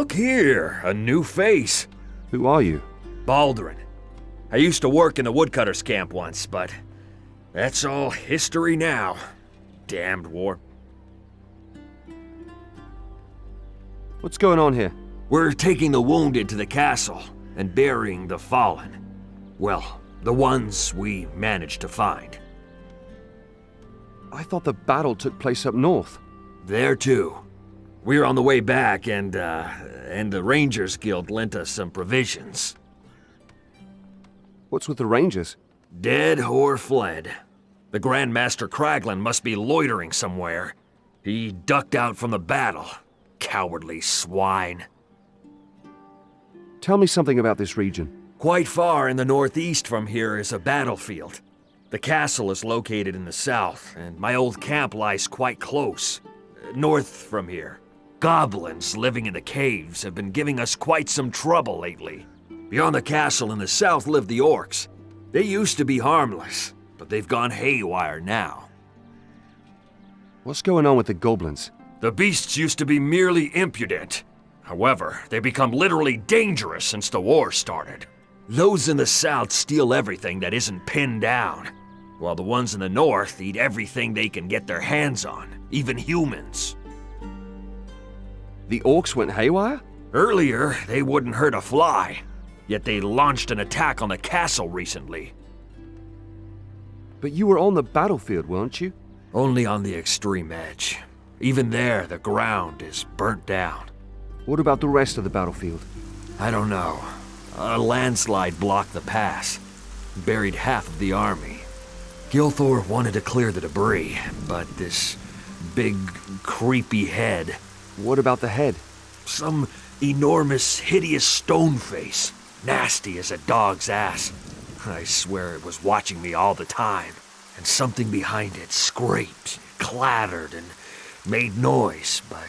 Look here, a new face. Who are you? Baldwin. I used to work in the woodcutters camp once, but that's all history now. Damned war. What's going on here? We're taking the wounded to the castle and burying the fallen. Well, the ones we managed to find. I thought the battle took place up north. There too. We were on the way back and the Rangers Guild lent us some provisions. What's with the Rangers? Dead or fled. The Grand Master Kraglin must be loitering somewhere. He ducked out from the battle. Cowardly swine. Tell me something about this region. Quite far in the northeast from here is a battlefield. The castle is located in the south, and my old camp lies quite close, north from here. Goblins living in the caves have been giving us quite some trouble lately. Beyond the castle in the south live the orcs. They used to be harmless, but they've gone haywire now. What's going on with the goblins? The beasts used to be merely impudent. However, they become literally dangerous since the war started. Those in the south steal everything that isn't pinned down, while the ones in the north eat everything they can get their hands on, even humans. The orcs went haywire? Earlier, they wouldn't hurt a fly, yet they launched an attack on the castle recently. But you were on the battlefield, weren't you? Only on the extreme edge. Even there, the ground is burnt down. What about the rest of the battlefield? I don't know. A landslide blocked the pass, buried half of the army. Gilthor wanted to clear the debris, but this big, creepy head... What about the head? Some enormous, hideous stone face, nasty as a dog's ass. I swear it was watching me all the time, and something behind it scraped, clattered, and made noise, but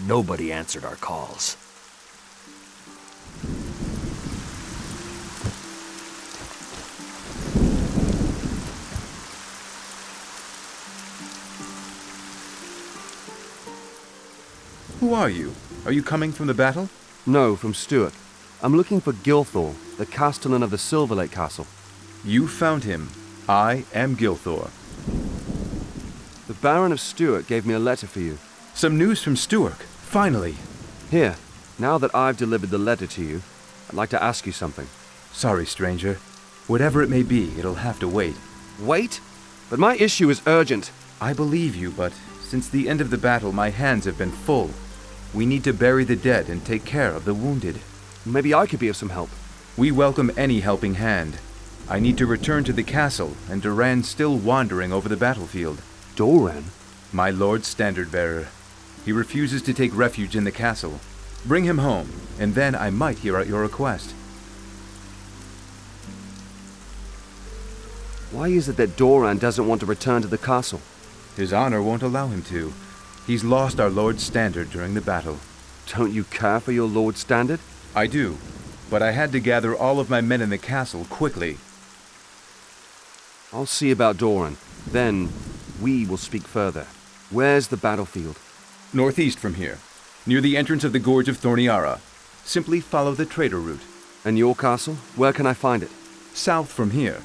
nobody answered our calls. Who are you? Are you coming from the battle? No, from Stuart. I'm looking for Gilthor, the castellan of the Silver Lake Castle. You found him. I am Gilthor. The Baron of Stuart gave me a letter for you. Some news from Stuart. Finally. Here, now that I've delivered the letter to you, I'd like to ask you something. Sorry, stranger. Whatever it may be, it'll have to wait. Wait? But my issue is urgent. I believe you, but since the end of the battle, my hands have been full. We need to bury the dead and take care of the wounded. Maybe I could be of some help. We welcome any helping hand. I need to return to the castle, and Duran's still wandering over the battlefield. Doran? My lord's standard-bearer. He refuses to take refuge in the castle. Bring him home, and then I might hear out your request. Why is it that Doran doesn't want to return to the castle? His honor won't allow him to. He's lost our lord's standard during the battle. Don't you care for your lord's standard? I do, but I had to gather all of my men in the castle quickly. I'll see about Doran. Then, we will speak further. Where's the battlefield? Northeast from here, near the entrance of the Gorge of Thorniara. Simply follow the trader route. And your castle? Where can I find it? South from here.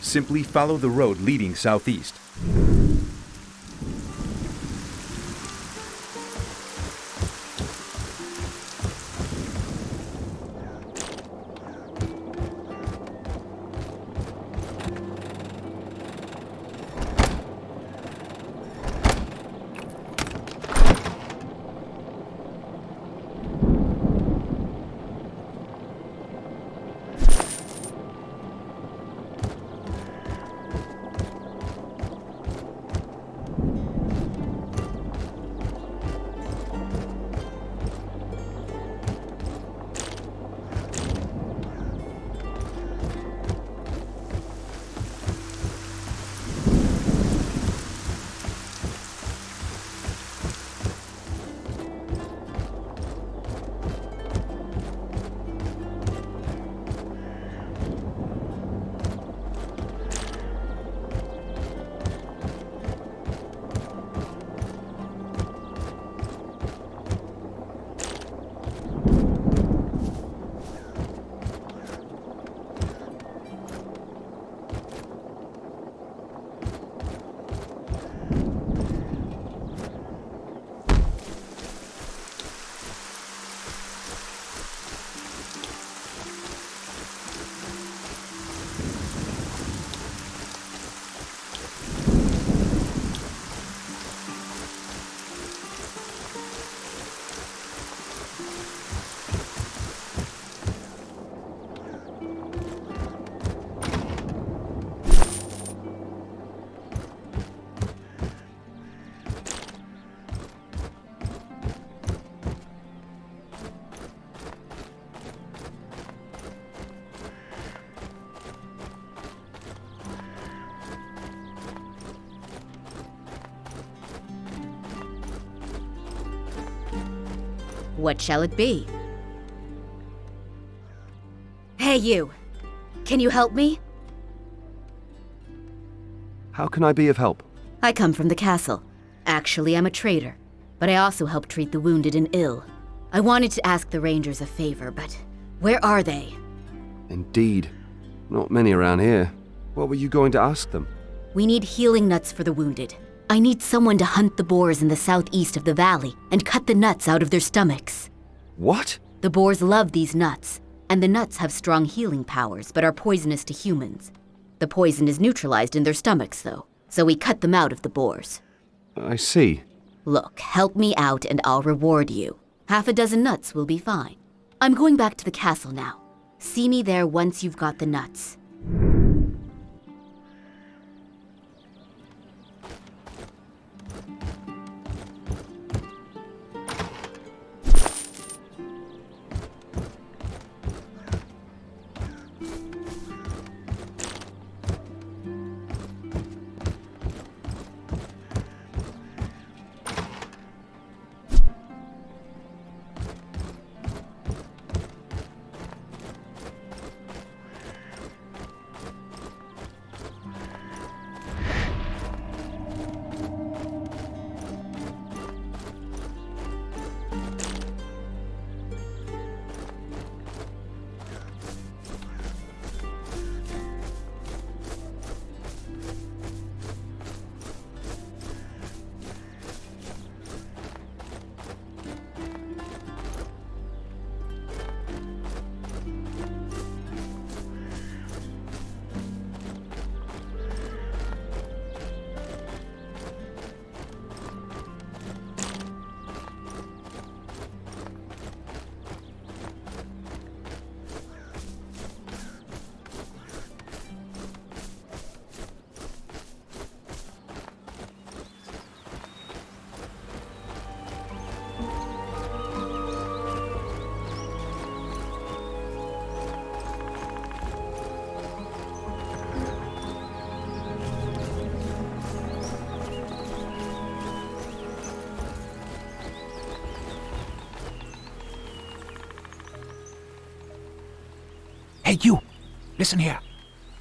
Simply follow the road leading southeast. What shall it be? Hey, you. Can you help me? How can I be of help? I come from the castle. Actually, I'm a trader, but I also help treat the wounded and ill. I wanted to ask the rangers a favor, but where are they? Indeed. Not many around here. What were you going to ask them? We need healing nuts for the wounded. I need someone to hunt the boars in the southeast of the valley and cut the nuts out of their stomachs. What? The boars love these nuts, and the nuts have strong healing powers but are poisonous to humans. The poison is neutralized in their stomachs, though, so we cut them out of the boars. I see. Look, help me out and I'll reward you. 6 nuts will be fine. I'm going back to the castle now. See me there once you've got the nuts. Hey, you! Listen here.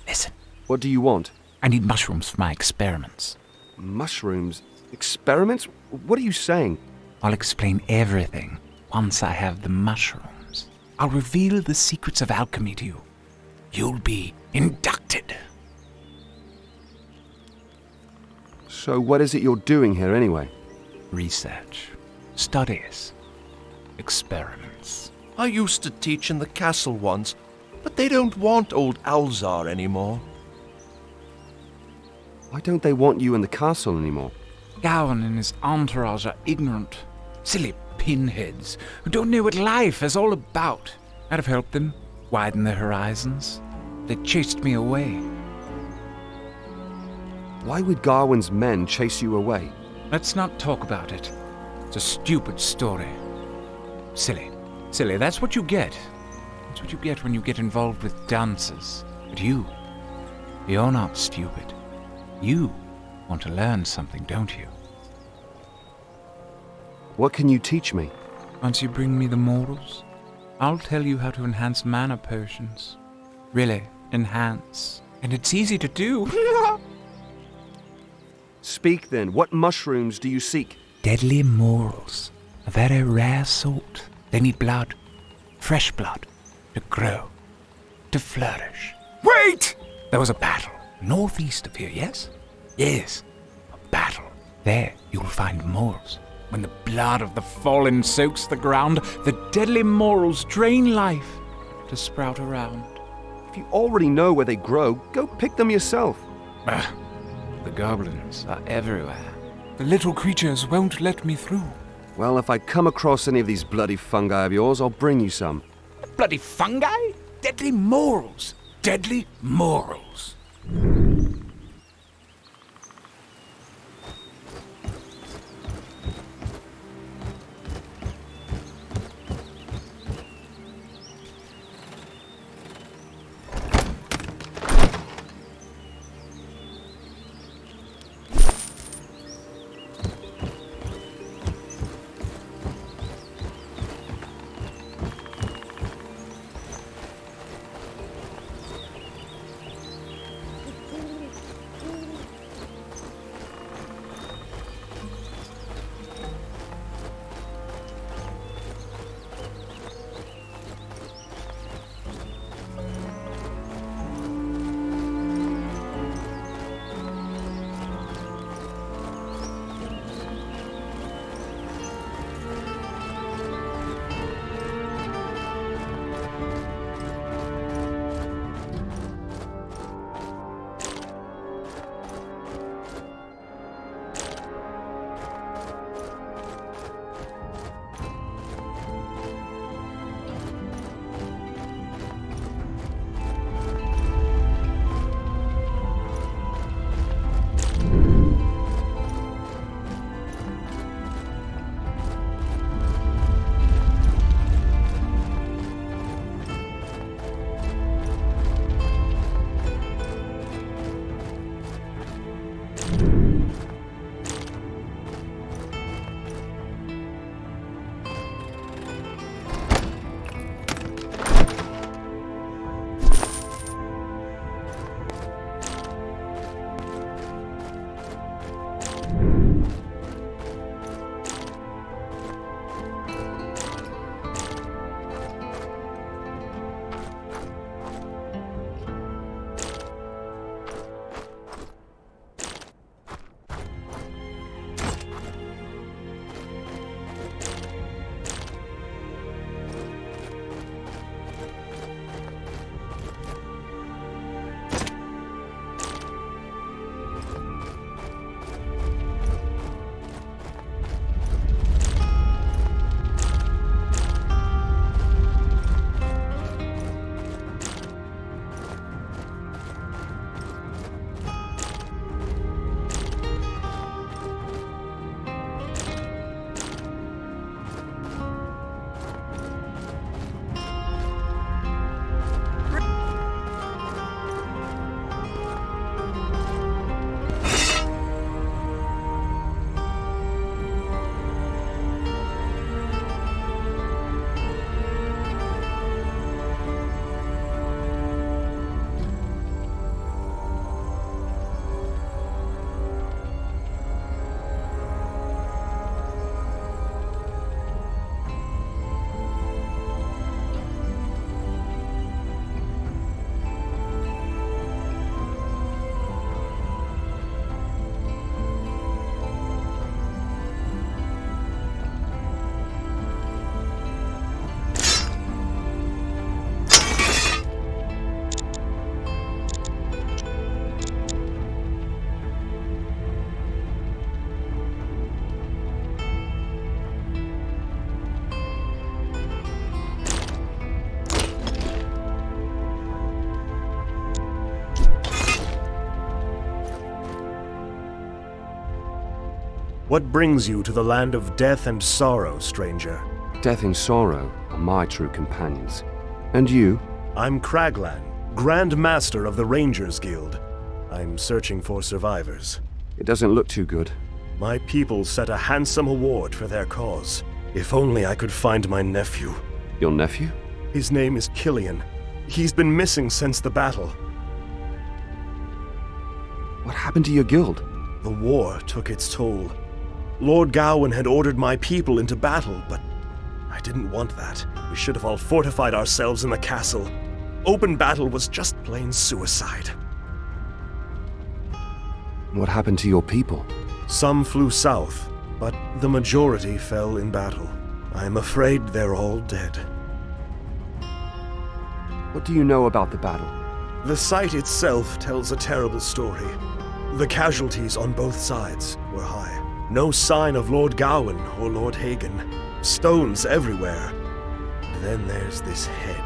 Listen. What do you want? I need mushrooms for my experiments. Mushrooms? Experiments? What are you saying? I'll explain everything once I have the mushrooms. I'll reveal the secrets of alchemy to you. You'll be inducted. So what is it you're doing here anyway? Research. Studies. Experiments. I used to teach in the castle once, but they don't want old Alzar anymore. Why don't they want you in the castle anymore? Gowan and his entourage are ignorant. Silly pinheads who don't know what life is all about. I'd have helped them widen their horizons. They chased me away. Why would Garwin's men chase you away? Let's not talk about it. It's a stupid story. Silly. Silly, that's what you get. That's what you get when you get involved with dancers. But you're not stupid. You want to learn something, don't you? What can you teach me? Once you bring me the morals, I'll tell you how to enhance mana potions. Really, enhance. And it's easy to do. Speak then. What mushrooms do you seek? Deadly morals. A very rare sort. They need blood. Fresh blood. To grow. To flourish. Wait! There was a battle. Northeast of here, yes? Yes. A battle. There you'll find morals. When the blood of the fallen soaks the ground, the deadly morals drain life to sprout around. If you already know where they grow, go pick them yourself. The goblins are everywhere. The little creatures won't let me through. Well, if I come across any of these bloody fungi of yours, I'll bring you some. Bloody fungi? Deadly morals. Deadly morals. What brings you to the land of death and sorrow, stranger? Death and sorrow are my true companions. And you? I'm Craglan, Grand Master of the Rangers Guild. I'm searching for survivors. It doesn't look too good. My people set a handsome award for their cause. If only I could find my nephew. Your nephew? His name is Killian. He's been missing since the battle. What happened to your guild? The war took its toll. Lord Gawain had ordered my people into battle, but I didn't want that. We should have all fortified ourselves in the castle. Open battle was just plain suicide. What happened to your people? Some flew south, but the majority fell in battle. I'm afraid they're all dead. What do you know about the battle? The site itself tells a terrible story. The casualties on both sides were high. No sign of Lord Gawain or Lord Hagen. Stones everywhere. Then there's this head.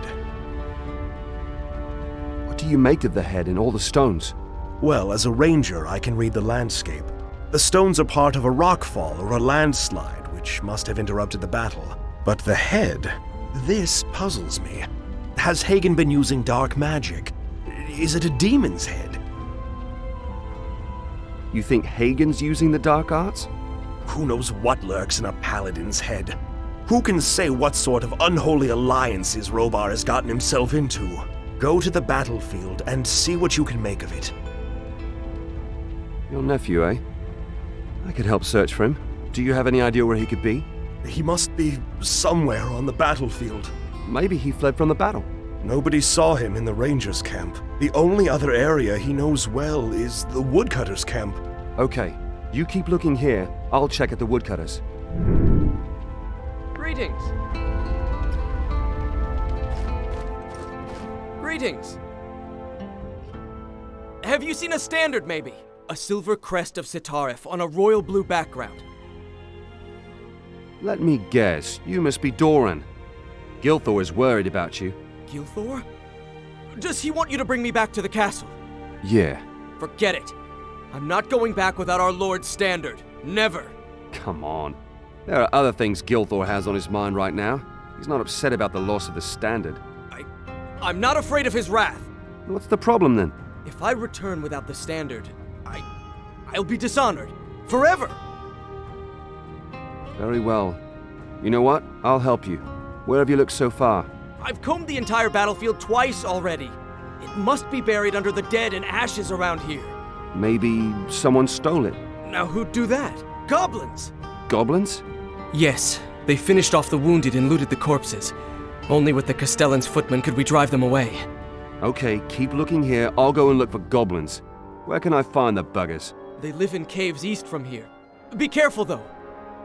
What do you make of the head and all the stones? Well, as a ranger, I can read the landscape. The stones are part of a rockfall or a landslide, which must have interrupted the battle. But the head, this puzzles me. Has Hagen been using dark magic? Is it a demon's head? You think Hagen's using the dark arts? Who knows what lurks in a paladin's head? Who can say what sort of unholy alliances Robar has gotten himself into? Go to the battlefield and see what you can make of it. Your nephew, eh? I could help search for him. Do you have any idea where he could be? He must be somewhere on the battlefield. Maybe he fled from the battle. Nobody saw him in the Rangers' camp. The only other area he knows well is the Woodcutters' camp. Okay, you keep looking here. I'll check at the Woodcutters. Greetings. Greetings. Have you seen a standard, maybe? A silver crest of Sitarif on a royal blue background. Let me guess, you must be Doran. Gilthor is worried about you. Gilthor? Does he want you to bring me back to the castle? Yeah. Forget it. I'm not going back without our Lord's standard. Never. Come on. There are other things Gilthor has on his mind right now. He's not upset about the loss of the standard. I'm not afraid of his wrath. What's the problem then? If I return without the standard, I'll be dishonored. Forever. Very well. You know what? I'll help you. Where have you looked so far? I've combed the entire battlefield twice already. It must be buried under the dead and ashes around here. Maybe someone stole it. Now who'd do that? Goblins! Goblins? Yes, they finished off the wounded and looted the corpses. Only with the Castellan's footmen could we drive them away. Okay, keep looking here. I'll go and look for goblins. Where can I find the buggers? They live in caves east from here. Be careful, though.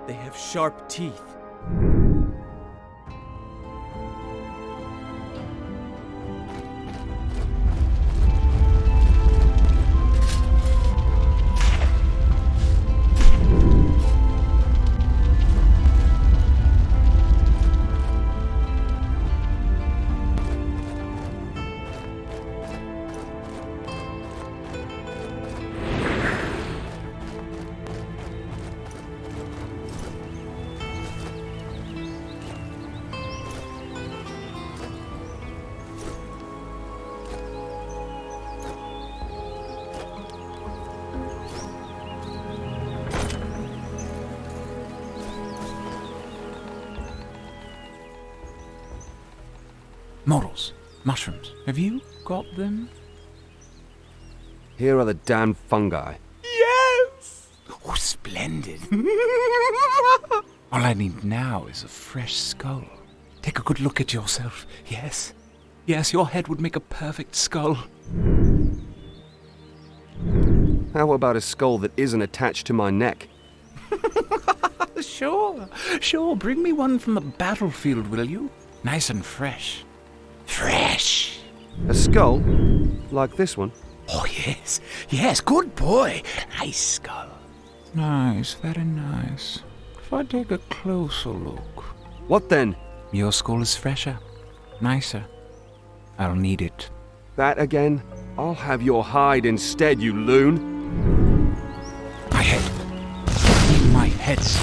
They have sharp teeth. Morals, mushrooms, have you got them? Here are the damned fungi. Yes! Oh, splendid. All I need now is a fresh skull. Take a good look at yourself. Yes. Yes, your head would make a perfect skull. How about a skull that isn't attached to my neck? Sure. Bring me one from the battlefield, will you? Nice and fresh. Fresh! A skull? Like this one? Oh, yes, good boy. Nice skull. Nice, very nice. If I take a closer look... What then? Your skull is fresher, nicer. I'll need it. That again? I'll have your hide instead, you loon. My head. My head. heads.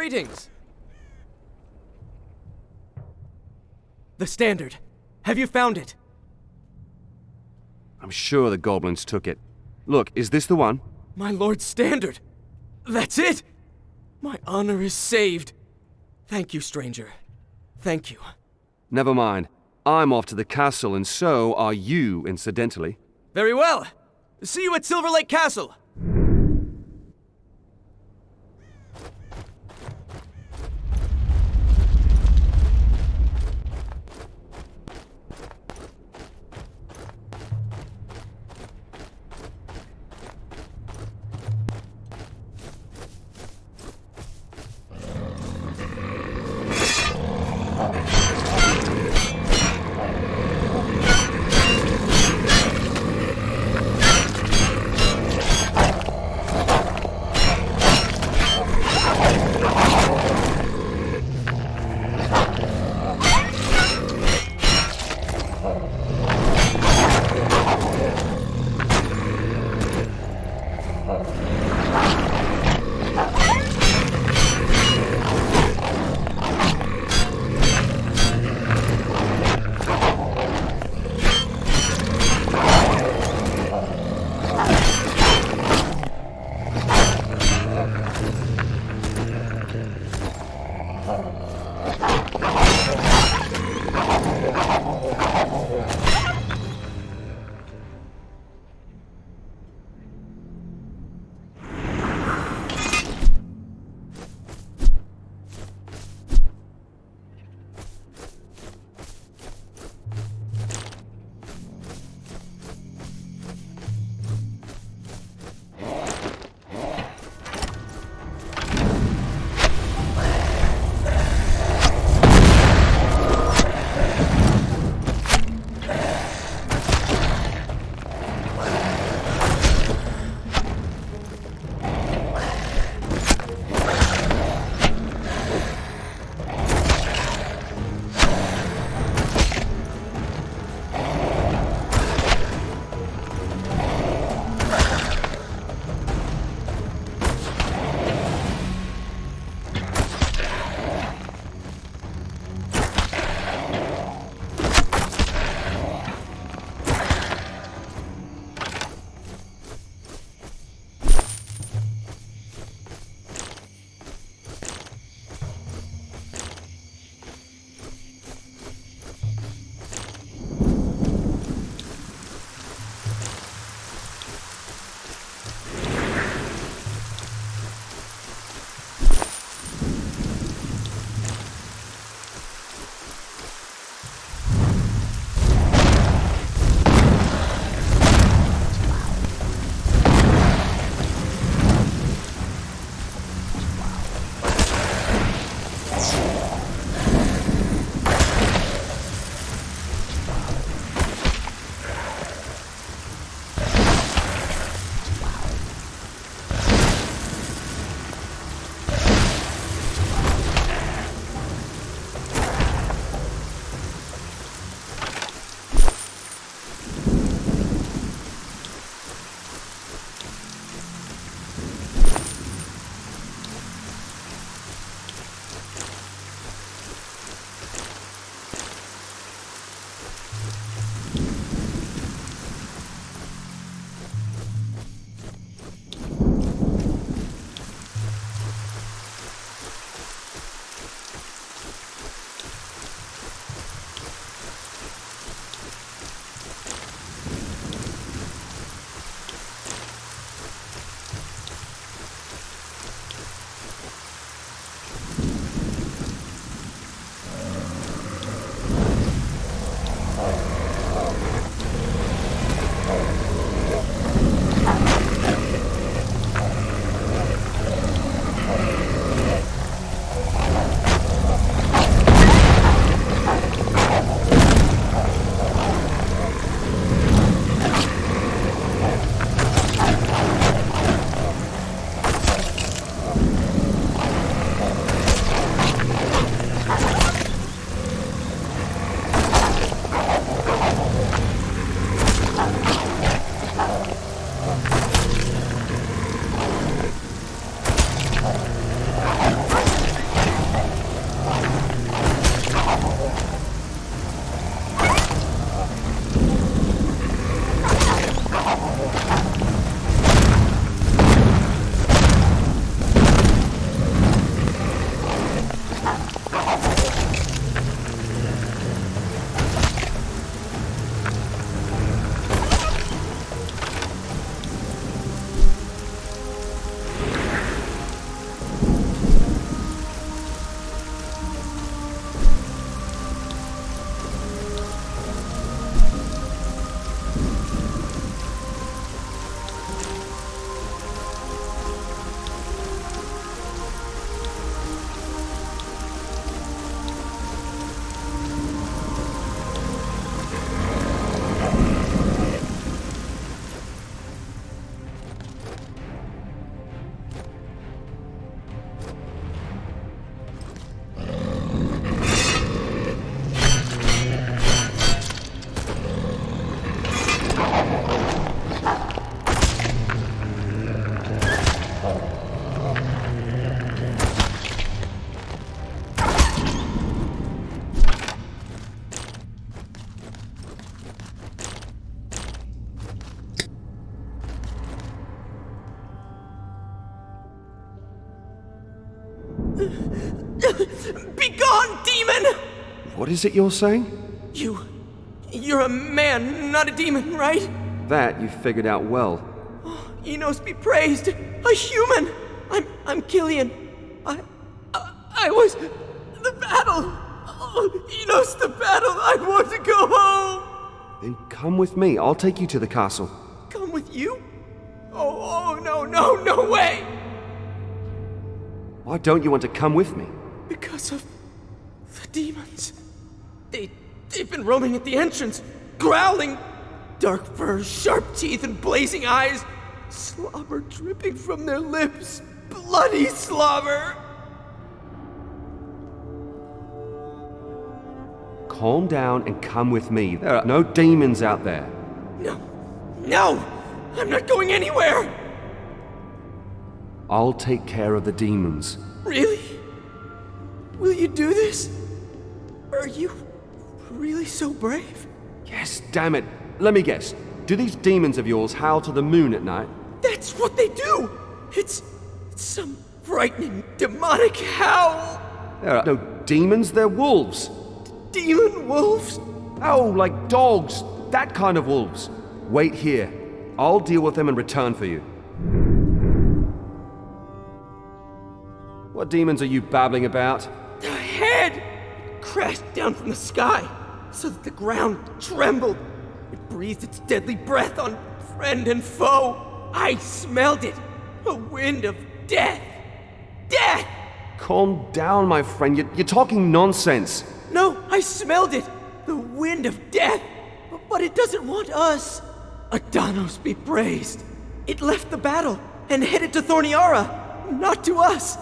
Greetings! The standard. Have you found it? I'm sure the goblins took it. Look, is this the one? My lord's standard! That's it! My honor is saved. Thank you, stranger. Thank you. Never mind. I'm off to the castle, and so are you, incidentally. Very well. See you at Silver Lake Castle. Be gone, demon! What is it you're saying? You're a man, not a demon, right? That you figured out well. Enos be praised! A human! I'm Killian. I was... The battle! Oh, Enos, the battle! I want to go home! Then come with me. I'll take you to the castle. Come with you? Oh, no way! Why don't you want to come with me? Because of the demons. They've been roaming at the entrance, growling. Dark fur, sharp teeth, and blazing eyes. Slobber dripping from their lips. Bloody slobber! Calm down and come with me. There are no demons out there. No! I'm not going anywhere! I'll take care of the demons. Really? Will you do this? Are you really so brave? Yes, damn it. Let me guess. Do these demons of yours howl to the moon at night? That's what they do! It's some frightening, demonic howl! There are no demons, they're wolves. Demon wolves? Oh, like dogs. That kind of wolves. Wait here. I'll deal with them and return for you. What demons are you babbling about? The head crashed down from the sky so that the ground trembled. It breathed its deadly breath on friend and foe. I smelled it. A wind of death. Death! Calm down, my friend. You're talking nonsense. No, I smelled it. The wind of death. But it doesn't want us. Adanos be praised. It left the battle and headed to Thorniara, not to us.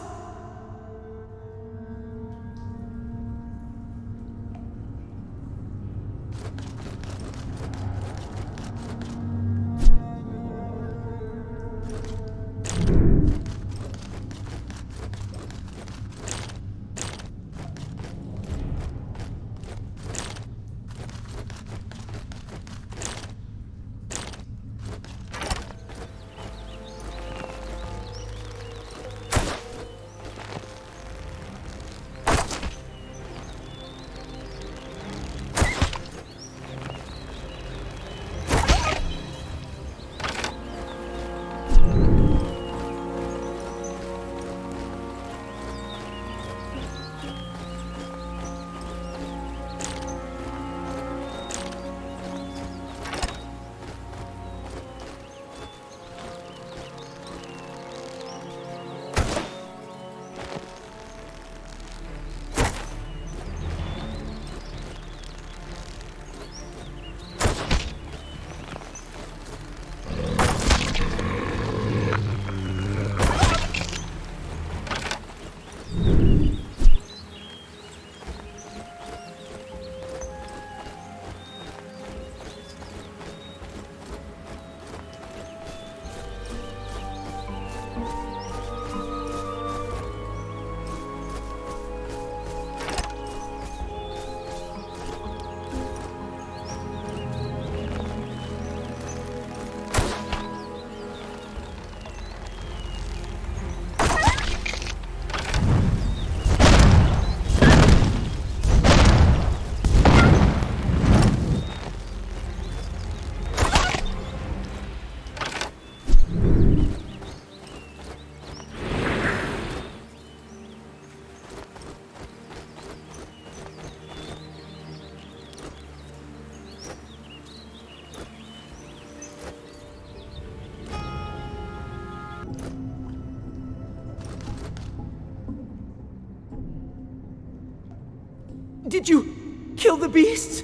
Did you kill the beasts?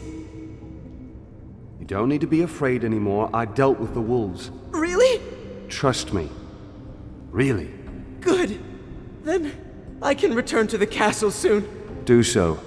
You don't need to be afraid anymore. I dealt with the wolves. Really? Trust me. Really. Good. Then I can return to the castle soon. Do so.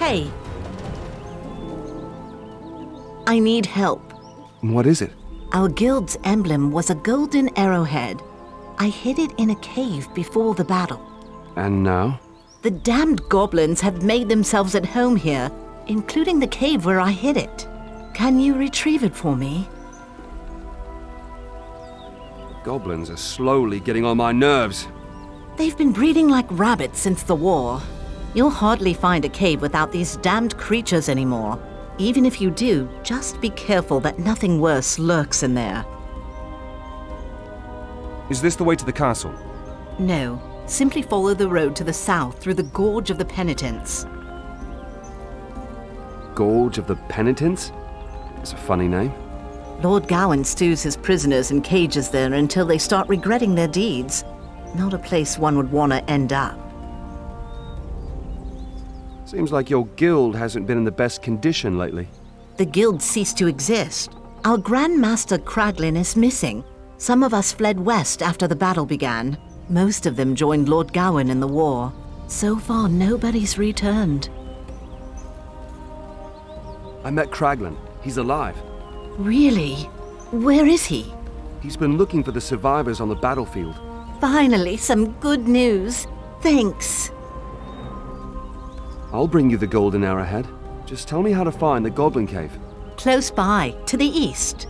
Hey. I need help. What is it? Our guild's emblem was a golden arrowhead. I hid it in a cave before the battle. And now? The damned goblins have made themselves at home here, including the cave where I hid it. Can you retrieve it for me? Goblins are slowly getting on my nerves. They've been breeding like rabbits since the war. You'll hardly find a cave without these damned creatures anymore. Even if you do, just be careful that nothing worse lurks in there. Is this the way to the castle? No, simply follow the road to the south through the Gorge of the Penitents. Gorge of the Penitents? It's a funny name. Lord Gawain stews his prisoners in cages there until they start regretting their deeds. Not a place one would want to end up. Seems like your guild hasn't been in the best condition lately. The guild ceased to exist. Our Grand Master Kraglin is missing. Some of us fled west after the battle began. Most of them joined Lord Gawain in the war. So far, nobody's returned. I met Kraglin. He's alive. Really? Where is he? He's been looking for the survivors on the battlefield. Finally, some good news. Thanks. I'll bring you the golden arrowhead. Just tell me how to find the Goblin Cave. Close by, to the east.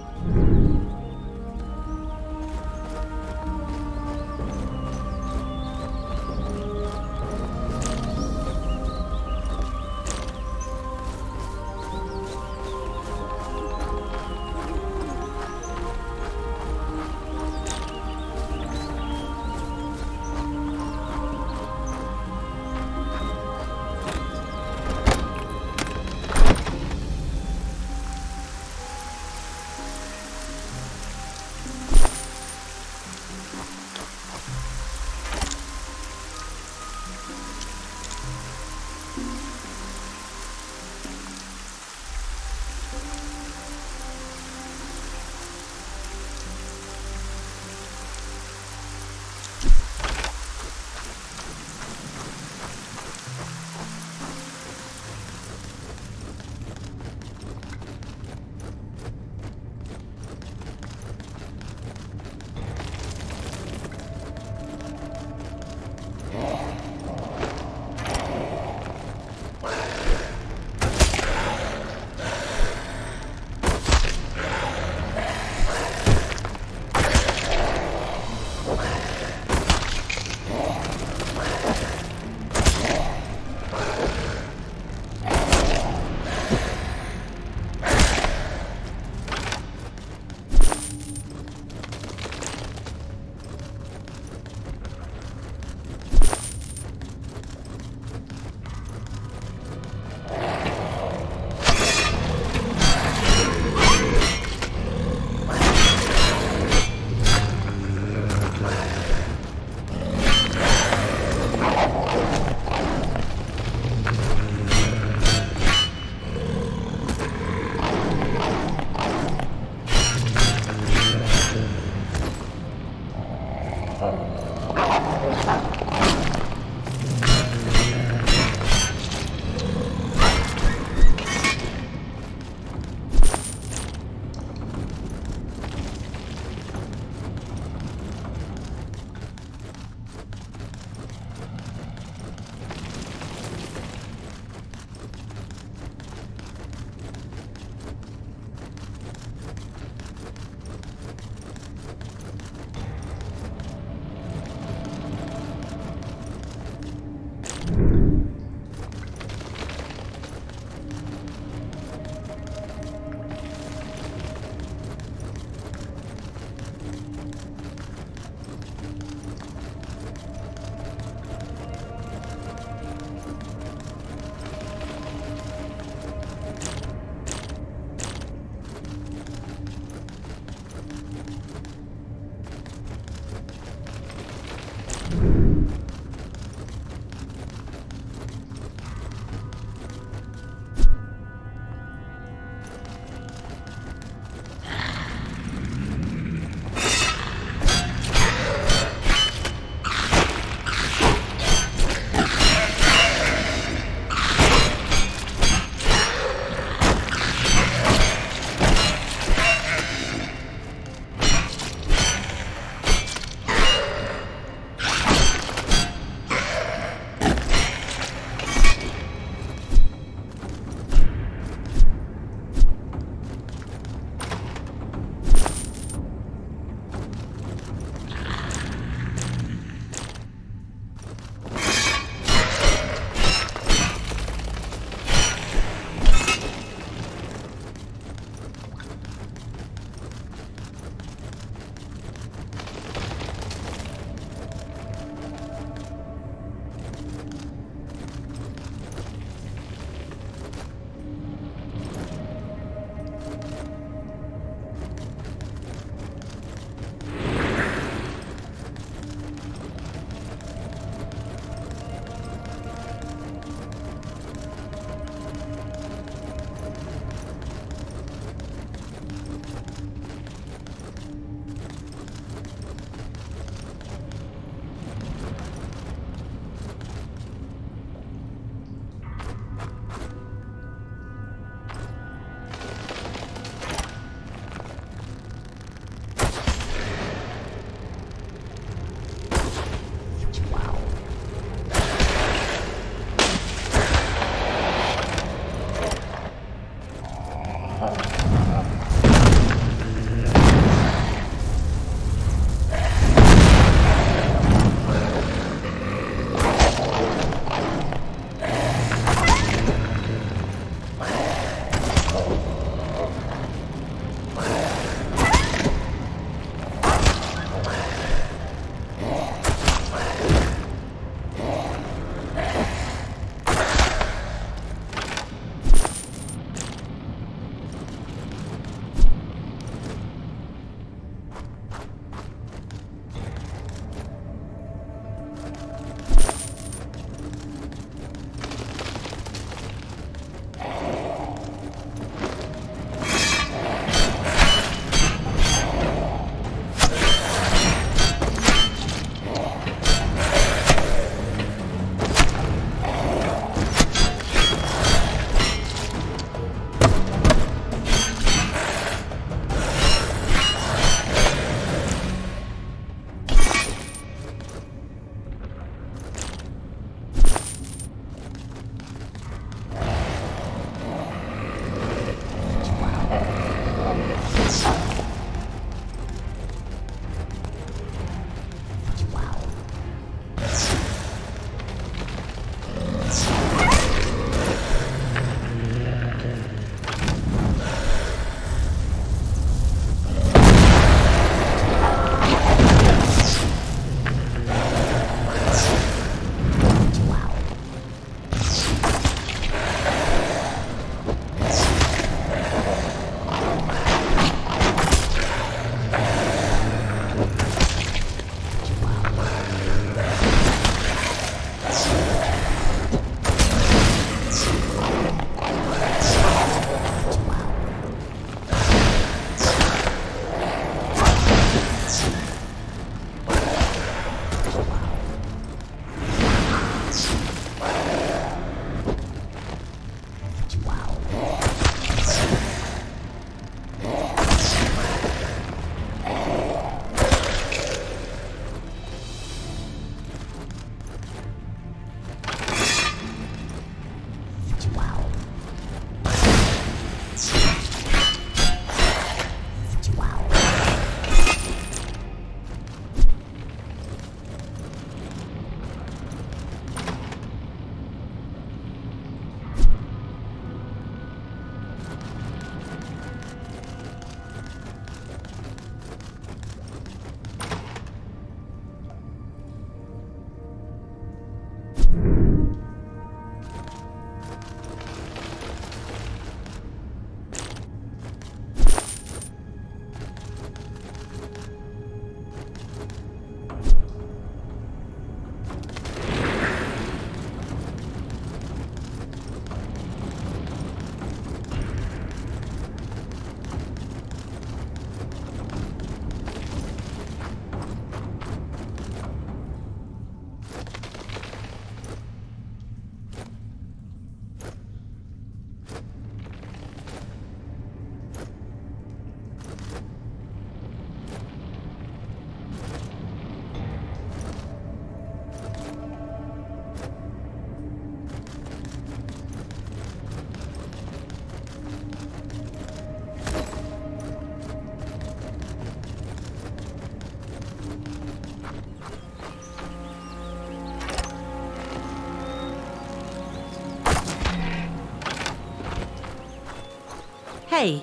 Hey.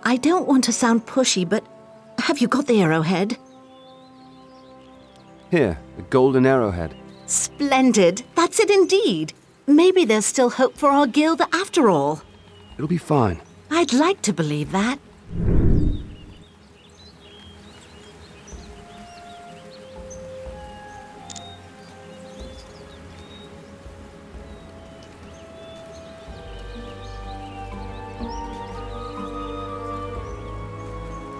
I don't want to sound pushy, but have you got the arrowhead? Here, the golden arrowhead. Splendid. That's it indeed. Maybe there's still hope for our guild after all. It'll be fine. I'd like to believe that.